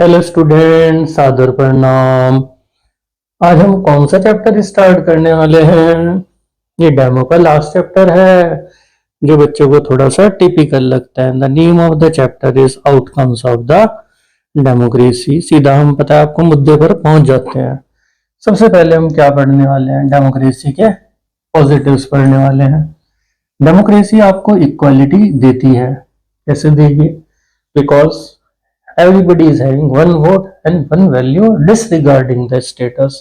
Hello students, सादर प्रणाम। आज हम कौन सा चैप्टर स्टार्ट करने वाले हैं? ये डेमो का लास्ट चैप्टर है, जो बच्चों को थोड़ा सा टिपिकल लगता है। The name of the chapter is outcomes of the democracy. सीधा हम पता है आपको मुद्दे पर पहुंच जाते हैं। सबसे पहले हम क्या पढ़ने वाले हैं? डेमोक्रेसी के पॉजिटिव्स पढ़ने वाले हैं। डेमोक्रेसी आपको इक्वालिटी देती है। कैसे देगी? Because everybody is having one vote and one value disregarding the status.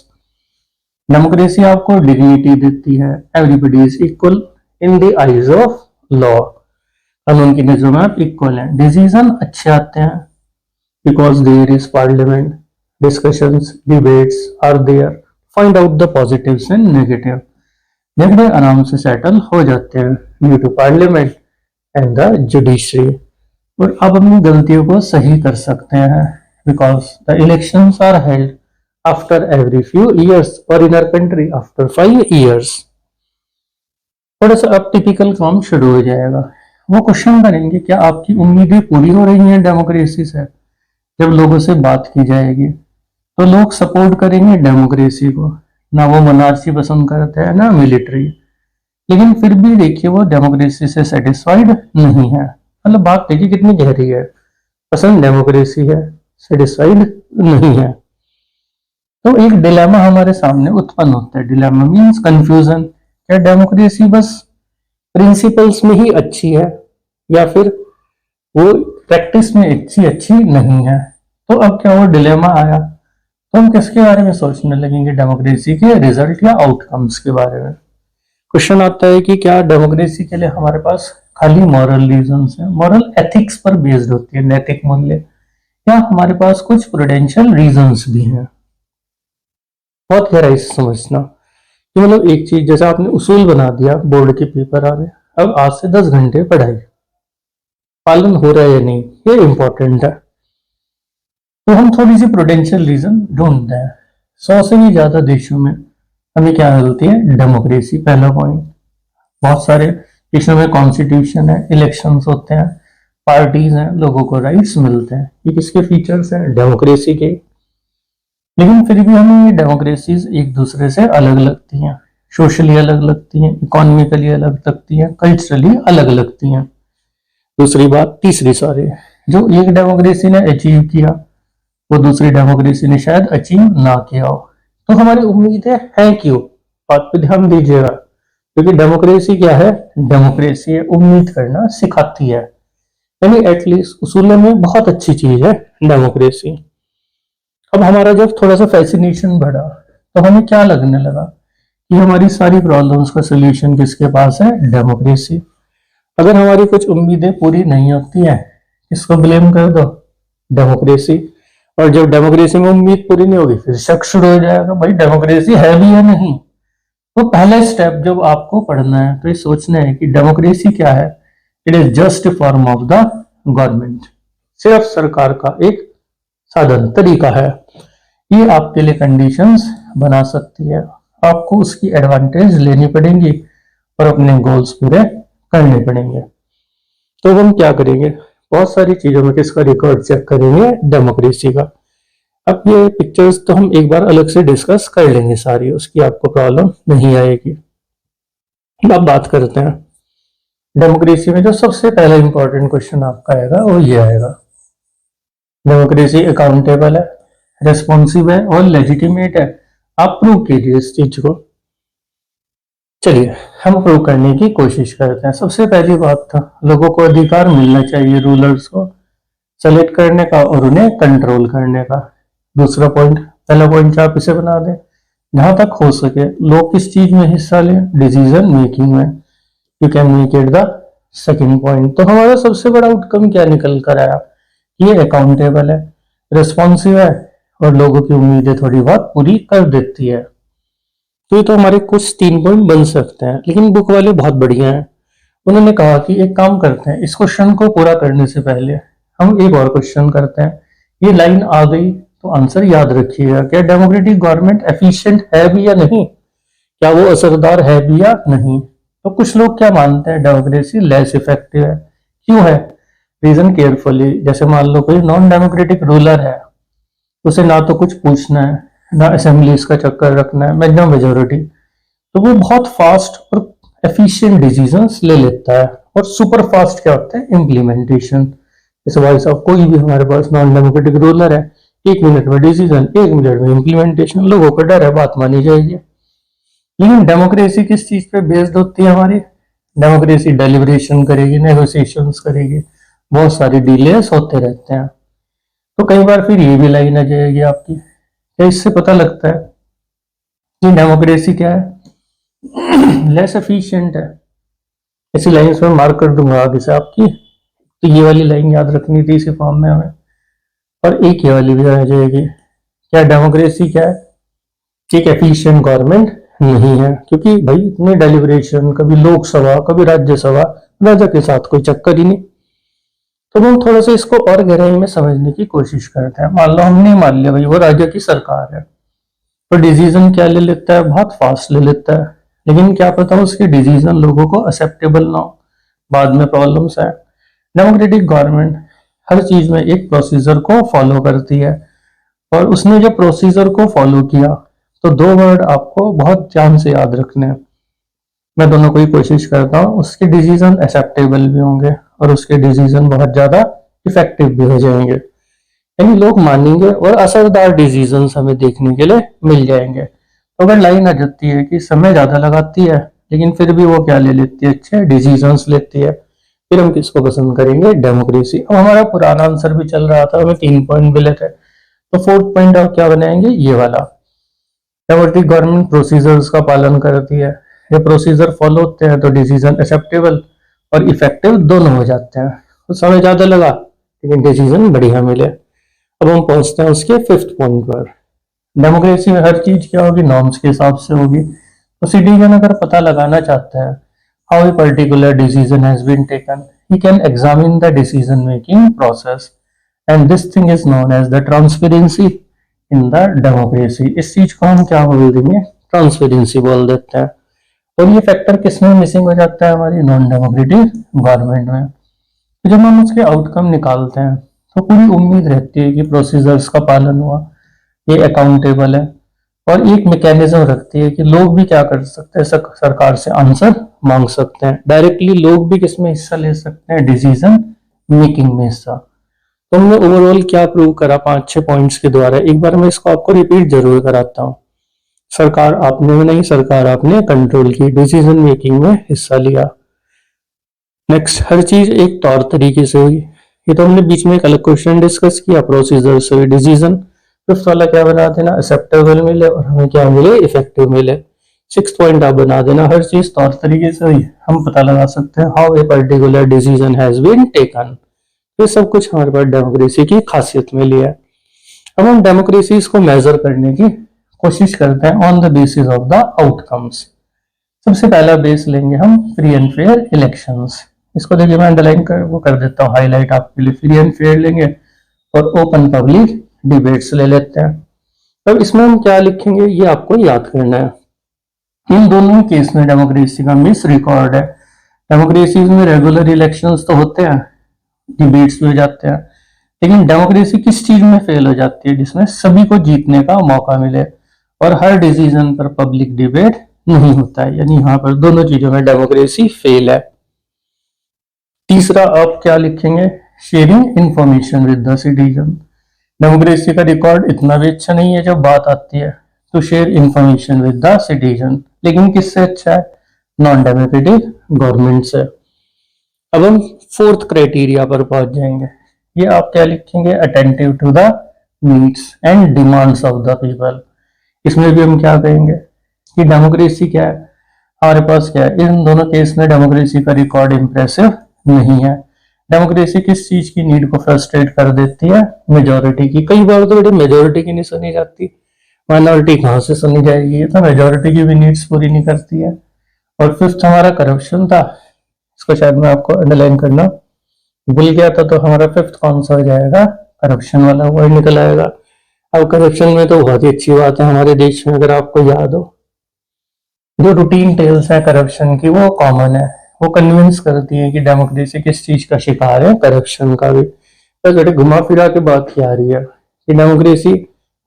Democracy आपको डिग्निटी देती है। Everybody is equal in the eyes of law. कानून की नजरों में आप इक्वल हैं। डिसीजन अच्छे आते हैं because there is parliament, discussions, debates are there, find out the positives and negative. Negative आराम से सेटल हो जाते हैं due to parliament and the judiciary. और आप अपनी गलतियों को सही कर सकते हैं because the elections are held after every few years और in our country after 5 years. थोड़ा सा अब टिपिकल काम शुरू हो जाएगा। वो क्वेश्चन करेंगे, क्या आपकी उम्मीदें पूरी हो रही हैं डेमोक्रेसी से? जब लोगों से बात की जाएगी तो लोग सपोर्ट करेंगे डेमोक्रेसी को। ना वो मोनार्ची पसंद करते हैं ना मिलिट्री, लेकिन फिर भी देखिए वो डेमोक्रेसी से सेटिस्फाइड नहीं है। मतलब बात देखिए कितनी गहरी है। पसंद डेमोक्रेसी है, सेटिस्फाइड नहीं है। तो एक डिलेमा हमारे सामने उत्पन्न होता है। Dilemma means confusion. क्या डेमोक्रेसी बस प्रिंसिपल्स में ही अच्छी है या फिर वो प्रैक्टिस में अच्छी नहीं है? तो अब क्या वो डिलेमा आया, तो हम किसके बारे में सोचने लगेंगे? डेमोक्रेसी के रिजल्ट या आउटकम्स के बारे में। क्वेश्चन आता है कि क्या डेमोक्रेसी के लिए हमारे पास खाली मॉरल रीजंस हैं, मॉरल एथिक्स पर बेस्ड होती है, नैतिक मूल्य, या हमारे पास कुछ प्रूडेंशियल रीजंस भी हैं? बहुत गहराई से समझना कि मतलब एक चीज, जैसे आपने उसूल बना दिया, बोर्ड के पेपर आ गए, अब आज से 10 घंटे पढ़ाई, पालन हो रहा है या नहीं, ये इंपॉर्टेंट है। तो हम थोड़ी सी प्रूडेंशियल रीजन ढूंढते हैं। 100 से भी ज्यादा देशों में हमें क्या मिलती है? डेमोक्रेसी। पहला पॉइंट, बहुत सारे देशों में कॉन्स्टिट्यूशन है, इलेक्शंस होते हैं, पार्टीज हैं, लोगों को राइट्स मिलते हैं। ये किसके फीचर्स हैं? डेमोक्रेसी के। लेकिन फिर भी हमें ये डेमोक्रेसीज एक दूसरे से अलग लगती हैं। सोशली अलग लगती हैं, इकोनॉमिकली अलग लगती हैं, कल्चरली अलग लगती हैं। दूसरी बात, तीसरी सॉरी, जो एक डेमोक्रेसी ने अचीव किया वो दूसरी डेमोक्रेसी ने शायद अचीव ना किया हो। तो हमारी उम्मीदें हैं क्यों? बात पे ध्यान दीजिएगा, क्योंकि डेमोक्रेसी क्या है? डेमोक्रेसी उम्मीद करना सिखाती है। यानी एटलीस्ट उसूलों में बहुत अच्छी चीज है डेमोक्रेसी। अब हमारा जब थोड़ा सा फैसिनेशन बढ़ा तो हमें क्या लगने लगा कि हमारी सारी प्रॉब्लम्स का सोल्यूशन किसके पास है? डेमोक्रेसी। अगर हमारी कुछ उम्मीदें पूरी नहीं होती हैं, किसको ब्लेम कर दो? डेमोक्रेसी। और जब डेमोक्रेसी में उम्मीद पूरी नहीं होगी फिर शक शुरू हो जाएगा, भाई डेमोक्रेसी है भी या नहीं। तो पहला स्टेप जब आपको पढ़ना है तो ये सोचना है कि डेमोक्रेसी क्या है? It is just form of the government, सिर्फ सरकार का एक साधन, तरीका है। ये आपके लिए कंडीशंस बना सकती है, आपको उसकी एडवांटेज लेनी पड़ेंगी और अपने गोल्स पूरे करने पड़ेंगे। तो हम क्या करेंगे? बहुत सारी चीजों में किसका रिकॉर्ड चेक करेंगे? डेमोक्रेसी का। अब ये पिक्चर्स तो हम एक बार अलग से डिस्कस कर लेंगे सारी, उसकी आपको प्रॉब्लम नहीं आएगी। अब बात करते हैं डेमोक्रेसी में जो सबसे पहला इंपॉर्टेंट क्वेश्चन आपका आएगा वो ये आएगा, डेमोक्रेसी अकाउंटेबल है, रेस्पॉन्सिव है और लेजिटिमेट है? आप प्रूव कीजिए इस चीज को। चलिए हम प्रूव करने की कोशिश करते हैं। सबसे पहली बात था, लोगों को अधिकार मिलना चाहिए रूलर्स को सेलेक्ट करने का और उन्हें कंट्रोल करने का। दूसरा पॉइंट, पहला पॉइंट आप इसे बना दें, जहां तक हो सके लोग किस चीज में हिस्सा लें? डिसीजन मेकिंग में। You can make it the second point. तो हमारा सबसे बड़ा आउटकम क्या निकल कर आया? ये अकाउंटेबल है, रिस्पॉन्सिव है और लोगों की उम्मीदें थोड़ी बहुत पूरी कर देती है। तो ये तो हमारे कुछ 3 पॉइंट बन सकते हैं, लेकिन बुक वाले बहुत बढ़िया हैं। उन्होंने कहा कि एक काम करते हैं, इस क्वेश्चन को पूरा करने से पहले हम एक और क्वेश्चन करते हैं। ये लाइन आ गई तो आंसर याद रखिएगा, क्या डेमोक्रेटिक गवर्नमेंट एफिशिएंट है भी या नहीं, क्या वो असरदार है भी या नहीं। तो कुछ लोग क्या मानते हैं? डेमोक्रेसी लेस इफेक्टिव है। क्यों है? Reason carefully. जैसे मान लो कोई नॉन डेमोक्रेटिक रूलर है, उसे ना तो कुछ पूछना है, ना असेंबलीज का चक्कर रखना है, ना मेजोरिटी। तो वो बहुत फास्ट और एफिशिएंट डिसीजंस ले लेता है। और सुपर फास्ट क्या होता है? इम्प्लीमेंटेशन। जैसे भाई साहब कोई भी हमारे पास नॉन डेमोक्रेटिक रूलर है, 1 मिनट में डिसीजन, 1 मिनट में इम्प्लीमेंटेशन, लोगों को डर है बात मानी जाएगी। लेकिन डेमोक्रेसी किस चीज पे बेस्ड होती है हमारी? डेमोक्रेसी डेलिब्रेशन करेगी, नेगोशिएशंस करेगी, बहुत सारे डिलेस होते रहते हैं। तो कई बार फिर ये भी लाइन आ जाएगी आपकी, क्या इससे पता लगता है कि डेमोक्रेसी क्या है? लेस एफिशिएंट है। ऐसी लाइन्स में मार्क कर दूंगा आगे से आपकी। तो ये वाली लाइन याद रखनी थी इसी फॉर्म में हमें। और एक ये वाली भी आ जाएगी, क्या डेमोक्रेसी क्या है? एक एफिशिएंट गवर्नमेंट नहीं है, क्योंकि भाई इतने डेलिब्रेशन, कभी लोकसभा कभी राज्यसभा, राजा के साथ कोई चक्कर ही नहीं। तो हम थोड़ा सा इसको और गहराई में समझने की कोशिश करते हैं। मान लो हमने मान लिया भाई वो राज्य की सरकार है, तो डिसीजन क्या ले लेता है? बहुत फास्ट ले लेता है। लेकिन क्या पता उसके डिसीजन लोगों को एक्सेप्टेबल ना हो, बाद में प्रॉब्लम्स है। डेमोक्रेटिक गवर्नमेंट हर चीज में एक प्रोसीजर को फॉलो करती है, और उसने जब प्रोसीजर को फॉलो किया तो 2 वर्ड आपको बहुत ध्यान से याद रखने हैं। मैं दोनों को ही कोशिश करता हूँ, उसके डिसीजन एक्सेप्टेबल भी होंगे और उसके डिसीजन बहुत ज्यादा इफेक्टिव भी हो जाएंगे, यानी लोग मानेंगे और असरदार डिसीजन हमें देखने के लिए मिल जाएंगे। तो अगर लाइन आ जाती है कि समय ज्यादा लगाती है लेकिन फिर भी वो क्या ले लेती है? अच्छे डिसीजंस लेती है, फिर हम किसको पसंद करेंगे? डेमोक्रेसी। अब हमारा पुराना आंसर भी चल रहा था, हमें 3 पॉइंट मिले थे, तो 4th पॉइंट आप क्या बनाएंगे? ये वाला। डेमोक्रेटिक गवर्नमेंट प्रोसीजर्स का पालन करती है, ये प्रोसीजर फॉलो होते हैं तो डिसीजन एक्सेप्टेबल और इफेक्टिव दोनों हो जाते हैं। तो समय ज्यादा लगा लेकिन डिसीजन बढ़िया मिले। अब हम पहुंचते हैं उसके 5th पॉइंट पर। डेमोक्रेसी में हर चीज क्या होगी? नॉर्म्स के हिसाब से होगी। तो सिटीजन अगर पता लगाना चाहता है how a particular decision has been taken, he can examine the decision making process, and this thing is known as the transparency in the democracy. इस चीज को हम क्या बोल देंगे? ट्रांसपेरेंसी बोल देते हैं। और ये फैक्टर किसमें मिसिंग हो जाता है? हमारी नॉन डेमोक्रेटिक गवर्नमेंट में। तो जब हम उसके आउटकम निकालते हैं तो पूरी उम्मीद रहती है कि प्रोसीजर्स का पालन हुआ, ये अकाउंटेबल है, और एक मैकेनिज्म रखती है कि लोग भी क्या कर सकते हैं? सरकार से आंसर मांग सकते हैं डायरेक्टली। लोग भी किसमें हिस्सा ले सकते हैं? डिसीजन मेकिंग में हिस्सा। तो हमने ओवरऑल क्या प्रूव करा 5-6 पॉइंट्स के द्वारा? एक बार मैं इसको आपको रिपीट जरूर कराता हूँ। सरकार आपने नहीं, सरकार आपने कंट्रोल की, डिसीजन मेकिंग में हिस्सा लिया। नेक्स्ट, हर चीज एक तौर तरीके से हुई। ये तो हमने बीच में एक अलग क्वेश्चन डिस्कस किया, प्रोसीजर से हुई डिसीजन। फिफ्थ वाला क्या बना देना? एक्सेप्टेबल मिले और हमें क्या मिले? इफेक्टिव मिले। 6th पॉइंट आप बना देना, हर चीज तौर तरीके से हुई। हम पता लगा सकते हैं how a particular decision has been taken. ये सब कुछ हमारे पास डेमोक्रेसी की खासियत में लिया है। अब हम डेमोक्रेसी को मेजर करने की कोशिश करते हैं on the basis of the outcomes. सबसे पहला बेस लेंगे हम फ्री एंड फेयर इलेक्शंस। इसको देखिए मैं अंडरलाइन कर वो कर देता हूँ हाईलाइट आपके लिए। फ्री एंड फेयर लेंगे और ओपन पब्लिक डिबेट्स ले लेते हैं। अब इसमें हम क्या लिखेंगे ये आपको याद करना है। इन दोनों केस में डेमोक्रेसी का मिस रिकॉर्ड है। डेमोक्रेसी में रेगुलर इलेक्शंस तो होते हैं, डिबेट्स भी हो जाते हैं, लेकिन डेमोक्रेसी किस चीज में फेल हो जाती है? जिसमें सभी को जीतने का मौका मिले और हर डिसीजन पर पब्लिक डिबेट नहीं होता है, यानी यहाँ पर दोनों चीजों में डेमोक्रेसी फेल है। तीसरा आप क्या लिखेंगे? Sharing information with the citizen. Democracy का रिकॉर्ड इतना भी अच्छा नहीं है जब बात आती है तो share information with the citizen, लेकिन किससे अच्छा है? नॉन डेमोक्रेटिक गवर्नमेंट से। अब हम 4th क्राइटेरिया पर पहुंच जाएंगे। ये आप क्या लिखेंगे? Attentive to the needs and demands of the people. इसमें भी हम क्या कहेंगे कि डेमोक्रेसी क्या है? हमारे पास क्या है? इन दोनों केस में डेमोक्रेसी का रिकॉर्ड इंप्रेसिव नहीं है। डेमोक्रेसी किस चीज की नीड को फ्रस्ट्रेट कर देती है? मेजोरिटी की। कई बार तो बड़ी मेजोरिटी की नहीं सुनी जाती, माइनॉरिटी कहाँ से सुनी जाएगी? ये तो मेजोरिटी की भी नीड्स पूरी नहीं करती है। और 5th हमारा करप्शन था, इसको शायद मैं आपको अंडरलाइन करना भूल गया था, तो हमारा 5th कौन सा हो जाएगा? करप्शन वाला वर्ड निकल आएगा। अब करप्शन में तो बहुत ही अच्छी बात है हमारे देश में, अगर आपको याद हो, जो रूटीन टेल्स है करप्शन की वो कॉमन है। वो कन्विंस करती है कि डेमोक्रेसी किस चीज का शिकार है? करप्शन का भी। बस बेटे घुमा फिरा के बात क्या आ रही है कि डेमोक्रेसी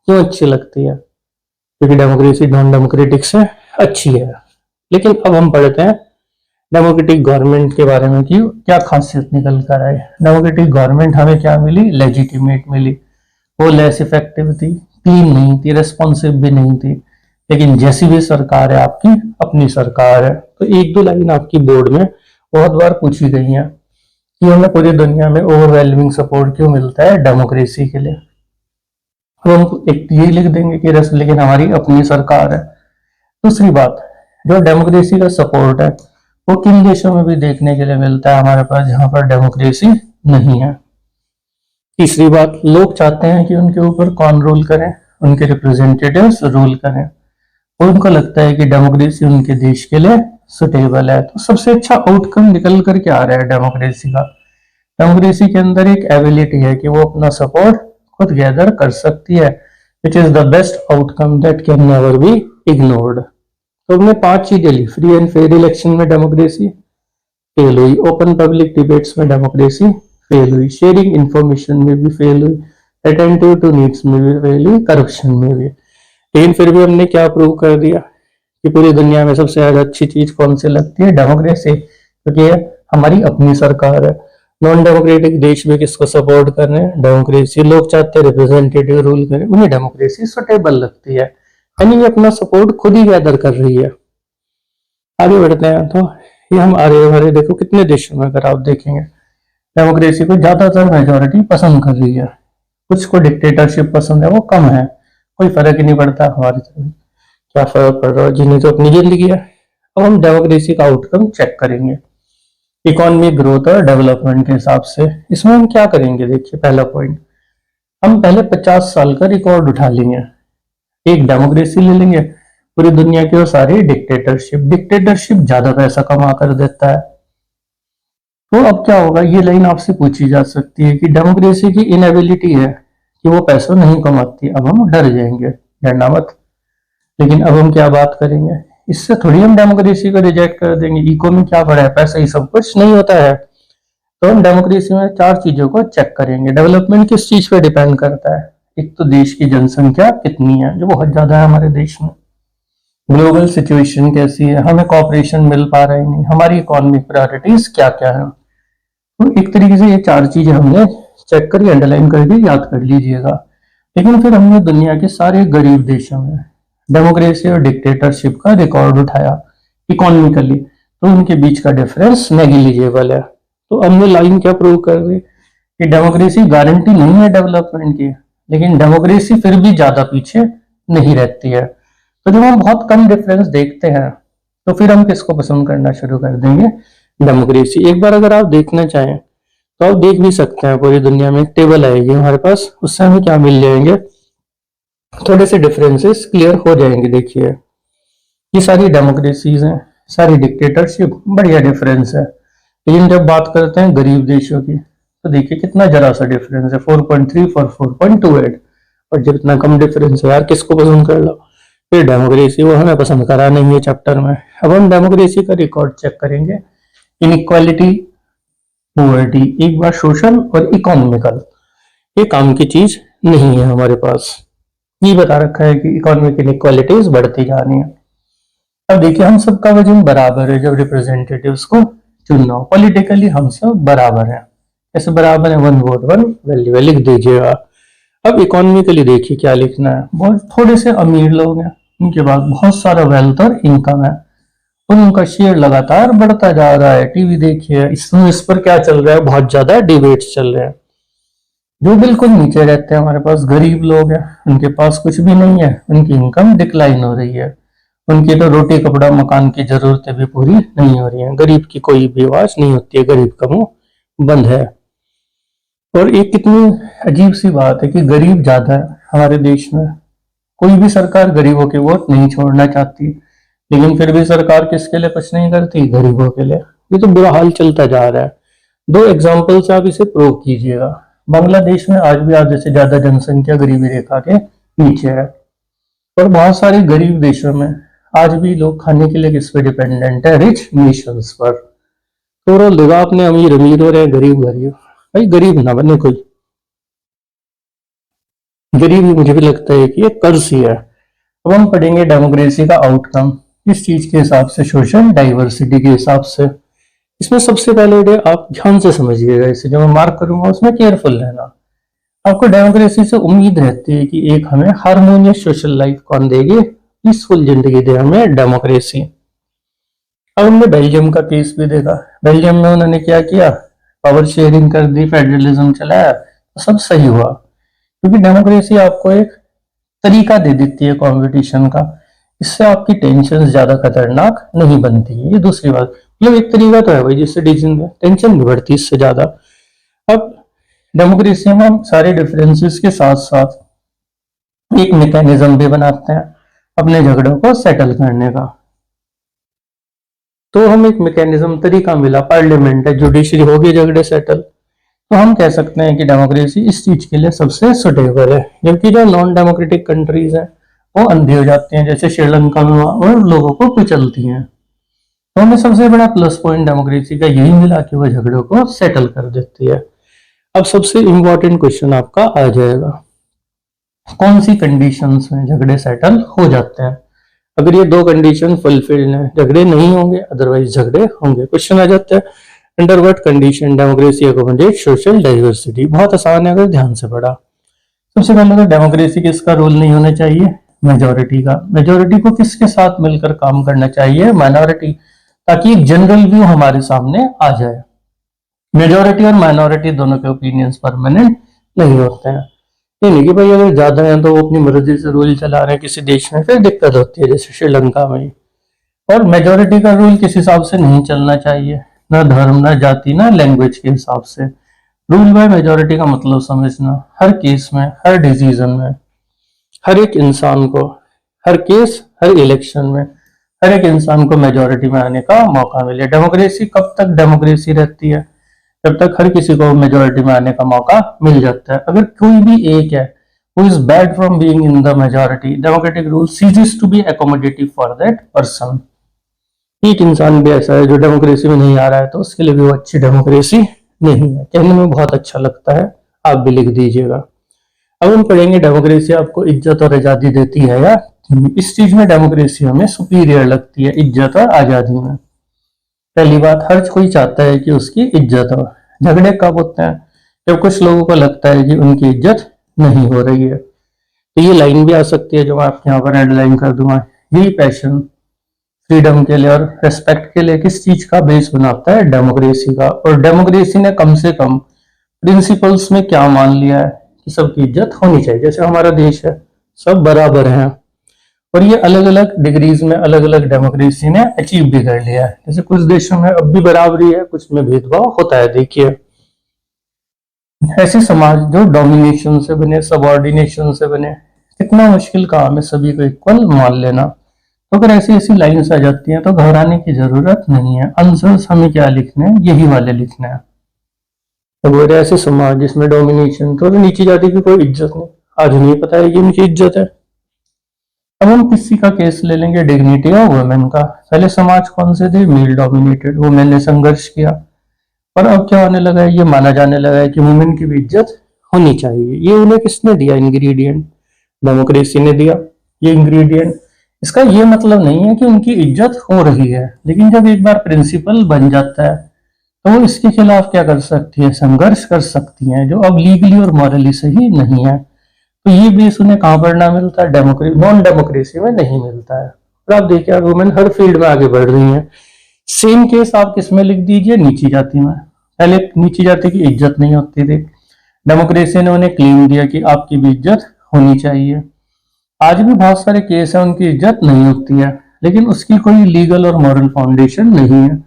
क्यों अच्छी लगती है? क्योंकि डेमोक्रेसी नॉन डेमोक्रेटिक से अच्छी है। लेकिन अब हम पढ़ते हैं डेमोक्रेटिक गवर्नमेंट के बारे में कि क्या खासियत निकल कर आए। डेमोक्रेटिक गवर्नमेंट हमें क्या मिली? लेजिटिमेट मिली। वो लेस इफेक्टिव थी, क्लीन नहीं थी, रेस्पॉन्सिव भी नहीं थी। लेकिन जैसी भी सरकार है आपकी अपनी सरकार है। तो एक दो लाइन आपकी बोर्ड में बहुत बार पूछी गई है कि हमें पूरी दुनिया में ओवरवेलमिंग सपोर्ट क्यों मिलता है डेमोक्रेसी के लिए। हम एक ये लिख देंगे कि रस लेकिन हमारी अपनी सरकार है। दूसरी बात, जो डेमोक्रेसी का सपोर्ट है वो किन देशों में भी देखने के लिए मिलता है हमारे पास जहां पर डेमोक्रेसी नहीं है। तीसरी बात, लोग चाहते हैं कि उनके ऊपर कौन रूल करे? उनके रिप्रेजेंटेटिव्स रूल करें। और उनको लगता है कि डेमोक्रेसी उनके देश के लिए सुटेबल है। तो सबसे अच्छा आउटकम निकल कर क्या आ रहा है डेमोक्रेसी का? डेमोक्रेसी के अंदर एक एबिलिटी है कि वो अपना सपोर्ट खुद गैदर कर सकती है, which is the best outcome that can never be ignored. तो हमने 5 चीजें ली। फ्री एंड फेयर इलेक्शन में डेमोक्रेसी फेल हुई, ओपन पब्लिक डिबेट्स में डेमोक्रेसी फेल हुई, शेयरिंग इंफॉर्मेशन में भी फेल हुई, अटेंटिव टू नीड्स में भी फेल हुई, करप्शन में भी। लेकिन फिर भी हमने क्या प्रूव कर दिया कि पूरी दुनिया में सबसे ज्यादा अच्छी चीज कौन सी लगती है? डेमोक्रेसी, क्योंकि ये हमारी अपनी सरकार है। नॉन डेमोक्रेटिक देश भी किसको सपोर्ट कर रहे हैं? डेमोक्रेसी। लोग चाहते हैं रिप्रेजेंटेटिव रूल करें, उन्हें डेमोक्रेसी सुटेबल लगती है। यानी ये अपना सपोर्ट खुद ही गैदर कर रही है। आगे बढ़ते हैं तो ये हम आगे हमारे देखो कितने देशों में अगर आप देखेंगे डेमोक्रेसी को ज्यादातर मेजोरिटी पसंद कर रही है। कुछ को डिक्टेटरशिप पसंद है, वो कम है। कोई फर्क ही नहीं पड़ता हमारी तरफ, क्या फर्क पड़ रहा है, जिन्हें तो अपनी जिंदगी है। अब हम डेमोक्रेसी का आउटकम चेक करेंगे इकोनॉमिक ग्रोथ और डेवलपमेंट के हिसाब से। इसमें हम क्या करेंगे? देखिए पहला पॉइंट, हम पहले 50 साल का रिकॉर्ड उठा लेंगे। एक डेमोक्रेसी ले लेंगे, पूरी दुनिया की वो सारी डिक्टेटरशिप। डिक्टेटरशिप ज्यादा पैसा कमा कर देता है। तो अब क्या होगा? ये लाइन आपसे पूछी जा सकती है कि डेमोक्रेसी की इनएबिलिटी है कि वो पैसा नहीं कमाती। अब हम डर जाएंगे, डरना मत। लेकिन अब हम क्या बात करेंगे? इससे थोड़ी हम डेमोक्रेसी को रिजेक्ट कर देंगे। इको में क्या पड़ा है? पैसा ही सब कुछ नहीं होता है। तो हम डेमोक्रेसी में 4 चीजों को चेक करेंगे। डेवलपमेंट किस चीज पे डिपेंड करता है? एक तो देश की जनसंख्या कितनी है, जो बहुत ज्यादा है हमारे देश में। ग्लोबल सिचुएशन कैसी है, हमें कॉपरेशन मिल पा रहा है नहीं, हमारी इकोनॉमिक प्रायोरिटीज क्या क्या है। तो एक तरीके से ये 4 चीजें हमने चेक करके अंडरलाइन करके याद कर लीजिएगा। लेकिन फिर हमने दुनिया के सारे गरीब देशों में डेमोक्रेसी और डिक्टेटरशिप का रिकॉर्ड उठाया इकोनॉमिकली, तो उनके बीच का डिफरेंस नेग्लिजिबल है। तो हमने लाइन क्या प्रूव कर दी कि डेमोक्रेसी गारंटी नहीं है डेवलपमेंट की, लेकिन डेमोक्रेसी फिर भी ज्यादा पीछे नहीं रहती है। तो जब हम बहुत कम डिफरेंस देखते हैं तो फिर हम किसको पसंद करना शुरू कर देंगे? डेमोक्रेसी। एक बार अगर आप देखना चाहें तो आप देख भी सकते हैं, पूरी दुनिया में एक टेबल आएगी हमारे पास, उससे हमें क्या मिल जाएंगे? थोड़े से डिफरेंसेस क्लियर हो जाएंगे। देखिए ये सारी डेमोक्रेसीज हैं, सारी डिक्टेटरशिप, बढ़िया डिफरेंस है। लेकिन जब बात करते हैं गरीब देशों की तो देखिए कितना जरा सा डिफरेंस है, 4.3 फॉर 4.28। और जब इतना कम डिफरेंस है यार, किसको पसंद कर लो? फिर डेमोक्रेसी, वो हमें पसंद करा नहीं है चैप्टर में। अब हम डेमोक्रेसी का रिकॉर्ड चेक करेंगे। इनइक्वालिटी, पॉवर्टी, एक बार सोशल और इकोनॉमिकल, ये काम की चीज नहीं है हमारे पास। ये बता रखा है कि इकोनॉमिक इनइक्वालिटीज बढ़ती जा रही है। अब देखिए हम सबका वजन बराबर है जब रिप्रेजेंटेटिव्स को चुनना हो। पॉलिटिकली हम सब बराबर हैं। ऐसे बराबर है, 1 वोट 1 वैल्यू है, लिख दीजिएगा। अब इकोनॉमिकली देखिए क्या लिखना है। बहुत थोड़े से अमीर लोग हैं, उनके पास बहुत सारा वेल्थ और इनकम है, और उनका शेयर लगातार बढ़ता जा रहा है। टीवी देखिए, इस पर क्या चल रहा है? बहुत ज्यादा डिबेट्स चल रहे हैं। जो बिल्कुल नीचे रहते हैं, हमारे पास गरीब लोग हैं, उनके पास कुछ भी नहीं है, उनकी इनकम डिक्लाइन हो रही है। उनकी तो रोटी कपड़ा मकान की जरूरतें भी पूरी नहीं हो रही हैं। गरीब की कोई भी आवाज नहीं होती है, गरीब का मुंह बंद है। और एक कितनी अजीब सी बात है कि गरीब ज्यादा है हमारे देश में। कोई भी सरकार गरीबों के वोट नहीं छोड़ना चाहती, लेकिन फिर भी सरकार किसके लिए कुछ नहीं करती? गरीबों के लिए। ये तो बुरा हाल चलता जा रहा है। 2 एग्जाम्पल से आप इसे प्रूव कीजिएगा। बांग्लादेश में आज भी आधे से ज्यादा जनसंख्या गरीबी रेखा के नीचे है, और बहुत सारे गरीब देशों में आज भी लोग खाने के लिए किस पे डिपेंडेंट है? रिच नेशंस पर। तो ओवरऑल देखा आपने, अमीर अमीर हो रहे हैं, गरीब गरीब। भाई गरीब ना बने कोई। गरीबी मुझे भी लगता है कि ये कर्ज ही है। अब हम पढ़ेंगे डेमोक्रेसी का आउटकम, इस चीज के हिसाब से, सोशल डाइवर्सिटी के हिसाब से। इसमें सबसे पहले आप ध्यान से समझिएगा, इसे जो मैं मार्क करूंगा उसमें केयरफुल रहना। आपको डेमोक्रेसी से उम्मीद रहती है कि एक हमें हार्मोनियस सोशल लाइफ कौन देगी, पीसफुल जिंदगी दे हमें डेमोक्रेसी। अब हमने बेल्जियम का केस भी देखा। बेल्जियम में उन्होंने क्या किया, पावर शेयरिंग कर दी, फेडरलिज्म चलाया, तो सब सही हुआ। क्योंकि डेमोक्रेसी आपको एक तरीका दे देती है कंपटीशन का, इससे आपकी टेंशन ज्यादा खतरनाक नहीं बनती है। ये दूसरी बात, मतलब एक तरीका तो है भाई जिससे टेंशन नहीं बढ़ती इससे ज्यादा। अब डेमोक्रेसी में हम सारे डिफरेंसेस के साथ साथ एक मैकेनिज्म भी बनाते हैं अपने झगड़ों को सेटल करने का। तो हम एक मैकेनिज्म तरीका मिला, पार्लियामेंट है, जुडिशरी होगी झगड़े सेटल। तो हम कह सकते हैं कि डेमोक्रेसी इस चीज के लिए सबसे सुटेबल है। जबकि जो नॉन डेमोक्रेटिक कंट्रीज है वो अंधी हो जाती हैं, जैसे श्रीलंका में, और लोगों को कुचलती हैं। तो हमें सबसे बड़ा प्लस पॉइंट डेमोक्रेसी का यही मिला कि वो झगड़ों को सेटल कर देती है। अब सबसे इंपॉर्टेंट क्वेश्चन आपका आ जाएगा, कौन सी कंडीशंस में झगड़े सेटल हो जाते हैं। अगर ये दो कंडीशन फुलफिल्ड है, झगड़े नहीं होंगे, अदरवाइज झगड़े होंगे। क्वेश्चन आ जाता है, under what condition democracy accommodate social diversity. बहुत आसान है अगर ध्यान से पढ़ा। सबसे पहले तो डेमोक्रेसी किसका रोल नहीं होना चाहिए, मेजोरिटी का। मेजोरिटी को किसके साथ मिलकर काम करना चाहिए, माइनॉरिटी, ताकि एक जनरल व्यू हमारे सामने आ जाए। मेजोरिटी और माइनॉरिटी दोनों के ओपिनियंस परमानेंट नहीं होते हैं। ये नहीं कि भाई अगर ज्यादा है तो वो अपनी मर्जी से रूल चला रहे हैं किसी देश में, फिर दिक्कत होती है, जैसे श्रीलंका में। और मेजोरिटी का रूल किस हिसाब से नहीं चलना चाहिए, ना धर्म, ना जाति, ना लैंग्वेज के हिसाब से। रूल बाय मेजोरिटी का मतलब समझना, हर केस में, हर डिसीजन में, हर एक इंसान को, हर केस, हर इलेक्शन में, हर एक इंसान को मेजोरिटी में आने का मौका मिले। डेमोक्रेसी कब तक डेमोक्रेसी रहती है, जब तक हर किसी को मेजोरिटी में आने का मौका मिल जाता है। अगर कोई भी एक है who is bad from being in the majority, democratic rule ceases to be accommodative for that person। एक इंसान भी ऐसा है जो डेमोक्रेसी में नहीं आ रहा है, तो उसके लिए भी वो अच्छी डेमोक्रेसी नहीं है। कहने में बहुत अच्छा लगता है, आप भी लिख दीजिएगा। अब हम पढ़ेंगे डेमोक्रेसी आपको इज्जत और आजादी देती है या नहीं। इस चीज में डेमोक्रेसी हमें सुपीरियर लगती है, इज्जत और आजादी में। पहली बात, हर कोई चाहता है कि उसकी इज्जत हो। झगड़े कब होते हैं, जब कुछ लोगों को लगता है कि उनकी इज्जत नहीं हो रही है। तो ये लाइन भी आ सकती है जो मैं आपके यहाँ पर हेडलाइन कर दूंगा, यही पैशन फ्रीडम के लिए और रेस्पेक्ट के लिए किस चीज का बेस बनाता है, डेमोक्रेसी का। और डेमोक्रेसी ने कम से कम प्रिंसिपल्स में क्या मान लिया है कि सबकी इज्जत होनी चाहिए। जैसे हमारा देश है, सब बराबर हैं, और ये अलग अलग डिग्रीज में अलग अलग डेमोक्रेसी ने अचीव भी कर लिया है। जैसे कुछ देशों में अब भी बराबरी है, कुछ में भेदभाव होता है। देखिए, ऐसे समाज जो डोमिनेशन से बने, सबऑर्डिनेशन से बने, कितना मुश्किल काम है सभी को इक्वल मान लेना। तो अगर ऐसी ऐसी लाइन्स आ जाती हैं तो घबराने की जरूरत नहीं है। आंसर्स हमें क्या लिखने हैं, यही वाले लिखने हैं। तो ऐसे समाज जिसमें डोमिनेशन, तो नीची जाति की कोई इज्जत नहीं, आज नहीं पता है ये उनकी इज्जत है। अब हम किसी का केस ले लेंगे, डिग्निटी ऑफ वुमेन का। पहले समाज कौन से थे, मेल डोमिनेटेड, वुमेन ने संघर्ष किया, और अब क्या होने लगा है, ये माना जाने लगा है कि वुमेन की भी इज्जत होनी चाहिए। ये उन्हें किसने दिया इंग्रेडिएंट, डेमोक्रेसी ने दिया ये इंग्रेडिएंट। इसका ये मतलब नहीं है कि उनकी इज्जत हो रही है, लेकिन जब एक बार प्रिंसिपल बन जाता है तो वो इसके खिलाफ क्या कर सकती है, संघर्ष कर सकती हैं, जो अब लीगली और मॉरली सही नहीं है। तो ये बेस उन्हें कहाँ पढ़ना मिलता है, नॉन डेमोक्रेसी में नहीं मिलता है। और आप देखिए वुमेन हर फील्ड में आगे बढ़ रही है। सेम केस आप किस में लिख दीजिए, नीची जाति में। पहले नीची जाति की इज्जत नहीं होती थी, डेमोक्रेसी ने उन्हें क्लेम दिया कि आपकी भी इज्जत होनी चाहिए। आज भी बहुत सारे केस हैं उनकी इज्जत नहीं होती है, लेकिन उसकी कोई लीगल और मॉरल फाउंडेशन नहीं है।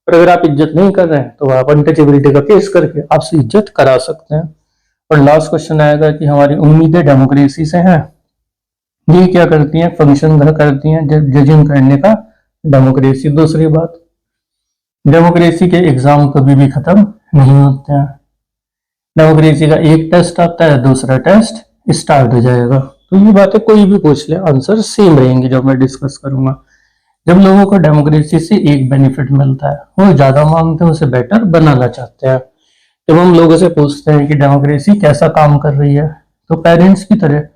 और अगर आप इज्जत नहीं कर रहे हैं तो आप अनटचेबिलिटी का केस करके आपसे इज्जत करा सकते हैं। और लास्ट क्वेश्चन आएगा कि हमारी उम्मीदें डेमोक्रेसी से हैं, ये क्या करती हैं, फंक्शन करती हैं जजिंग करने का डेमोक्रेसी। दूसरी बात, डेमोक्रेसी के एग्जाम कभी भी खत्म नहीं होते हैं। डेमोक्रेसी का एक टेस्ट आता है, दूसरा टेस्ट स्टार्ट हो जाएगा। तो ये बातें कोई भी पूछ ले, आंसर सेम रहेंगे जो मैं डिस्कस करूंगा। जब लोगों को डेमोक्रेसी से एक बेनिफिट मिलता है, वो ज्यादा मांगते हैं, उसे बेटर बनाना चाहते हैं। जब हम लोगों से पूछते हैं कि डेमोक्रेसी कैसा काम कर रही है, तो पेरेंट्स की तरह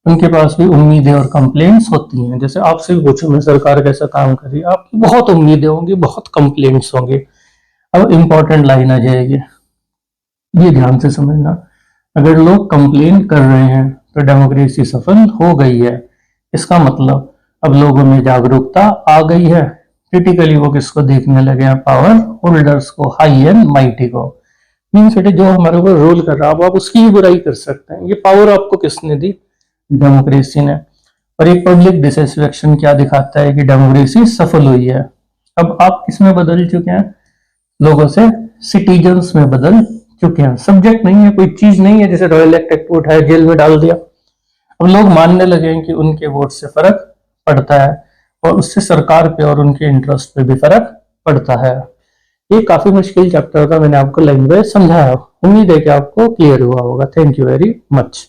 उनके पास भी उम्मीदें और कंप्लेंट्स होती हैं। जैसे आपसे भी पूछूं मैं, सरकार कैसा काम कर रही है, आपकी बहुत उम्मीदें होंगी, बहुत कंप्लेंट्स होंगे। अब इम्पोर्टेंट लाइन आ जाएगी, ये ध्यान से समझना। अगर लोग कंप्लेन कर रहे हैं तो डेमोक्रेसी सफल हो गई है। इसका मतलब अब लोगों में जागरूकता आ गई है। क्रिटिकली वो किसको देखने लगे हैं, पावर होल्डर्स को, हाई एंड माइटी को। मीन्स बेटे जो हमारे ऊपर रूल कर रहा है, अब आप उसकी ही बुराई कर सकते हैं। ये पावर आपको किसने दी? डेमोक्रेसी ने। और एक पब्लिक डिसैटिस्फैक्शन क्या दिखाता है कि डेमोक्रेसी सफल हुई है। अब आप किसमें बदल चुके हैं? लोगों से सिटीजन्स में बदल चुके हैं। सब्जेक्ट नहीं है, कोई चीज नहीं है जैसे रॉयल एक्ट उठाया जेल में डाल दिया। अब लोग मानने लगे हैं कि उनके वोट से फर्क पड़ता है और उससे सरकार पे और उनके इंटरेस्ट पे भी फर्क पड़ता है। ये काफी मुश्किल चैप्टर था, मैंने आपको लैंग्वेज समझाया। उम्मीद है कि आपको क्लियर हुआ होगा। Thank you very much.